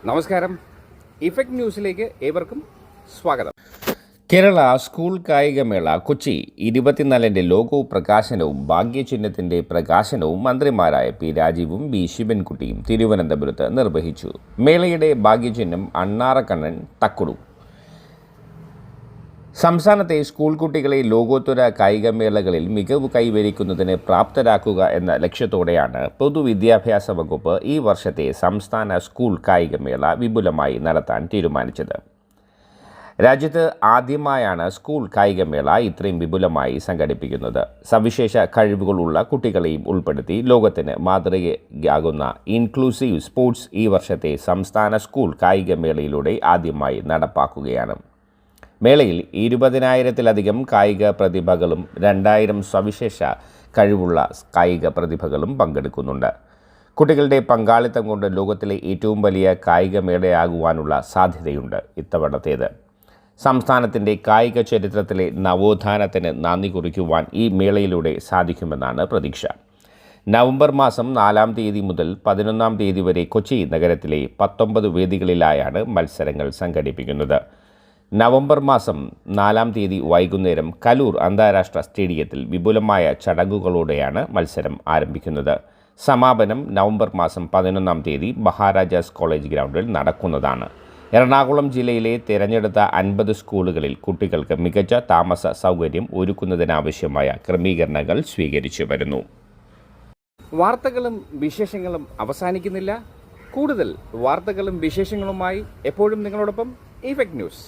നമസ്കാരം. ഇഫക്ട് ന്യൂസിലേക്ക് ഏവർക്കും സ്വാഗതം. കേരള സ്കൂൾ കായികമേള കൊച്ചി 24-ന്റെ ലോഗോ പ്രകാശനവും ഭാഗ്യചിഹ്നത്തിന്റെ പ്രകാശനവും മന്ത്രിമാരായ പി രാജീവും ബി ശിവൻകുട്ടിയും തിരുവനന്തപുരത്ത് നിർവഹിച്ചു. മേളയുടെ ഭാഗ്യചിഹ്നം അണ്ണാറക്കണ്ണൻ തക്കുടു. സംസ്ഥാനത്തെ സ്കൂൾ കുട്ടികളെ ലോകോത്തര കായികമേളകളിൽ മികവ് കൈവരിക്കുന്നതിന് പ്രാപ്തരാക്കുക എന്ന ലക്ഷ്യത്തോടെയാണ് പൊതുവിദ്യാഭ്യാസ വകുപ്പ് ഈ വർഷത്തെ സംസ്ഥാന സ്കൂൾ കായികമേള വിപുലമായി നടത്താൻ തീരുമാനിച്ചത്. രാജ്യത്ത് ആദ്യമായാണ് സ്കൂൾ കായികമേള ഇത്രയും വിപുലമായി സംഘടിപ്പിക്കുന്നത്. സവിശേഷ കഴിവുകളുള്ള കുട്ടികളെയും ഉൾപ്പെടുത്തി ലോകത്തിന് മാതൃകയാകുന്ന ഇൻക്ലൂസീവ് സ്പോർട്സ് ഈ വർഷത്തെ സംസ്ഥാന സ്കൂൾ കായികമേളയിലൂടെ ആദ്യമായി നടപ്പാക്കുകയാണ്. മേളയിൽ 20,000-ലധികം കായിക പ്രതിഭകളും 2,000 സവിശേഷ കഴിവുള്ള കായിക പ്രതിഭകളും പങ്കെടുക്കുന്നുണ്ട്. കുട്ടികളുടെ പങ്കാളിത്തം കൊണ്ട് ലോകത്തിലെ ഏറ്റവും വലിയ കായികമേളയാകുവാനുള്ള സാധ്യതയുണ്ട് ഇത്തവണത്തേത്. സംസ്ഥാനത്തിൻ്റെ കായിക ചരിത്രത്തിലെ നവോത്ഥാനത്തിന് നാന്ദി കുറിക്കുവാൻ ഈ മേളയിലൂടെ സാധിക്കുമെന്നാണ് പ്രതീക്ഷ. നവംബർ മാസം 4-ാം തീയതി മുതൽ 11-ാം തീയതി വരെ കൊച്ചി നഗരത്തിലെ 19 വേദികളിലായാണ് മത്സരങ്ങൾ സംഘടിപ്പിക്കുന്നത്. നവംബർ മാസം 4-ാം തീയതി വൈകുന്നേരം കലൂർ അന്താരാഷ്ട്ര സ്റ്റേഡിയത്തിൽ വിപുലമായ ചടങ്ങുകളോടെയാണ് മത്സരം ആരംഭിക്കുന്നത്. സമാപനം നവംബർ മാസം 11-ാം തീയതി മഹാരാജാസ് കോളേജ് ഗ്രൗണ്ടിൽ നടക്കുന്നതാണ്. എറണാകുളം ജില്ലയിലെ തിരഞ്ഞെടുത്ത 50 സ്കൂളുകളിൽ കുട്ടികൾക്ക് മികച്ച താമസ സൗകര്യം ഒരുക്കുന്നതിനാവശ്യമായ ക്രമീകരണങ്ങൾ സ്വീകരിച്ചു വരുന്നു. വാർത്തകളും വിശേഷങ്ങളും അവസാനിക്കുന്നില്ല. കൂടുതൽ വാർത്തകളും വിശേഷങ്ങളുമായി എപ്പോഴും നിങ്ങളോടൊപ്പം ഇഫക്ട് ന്യൂസ്.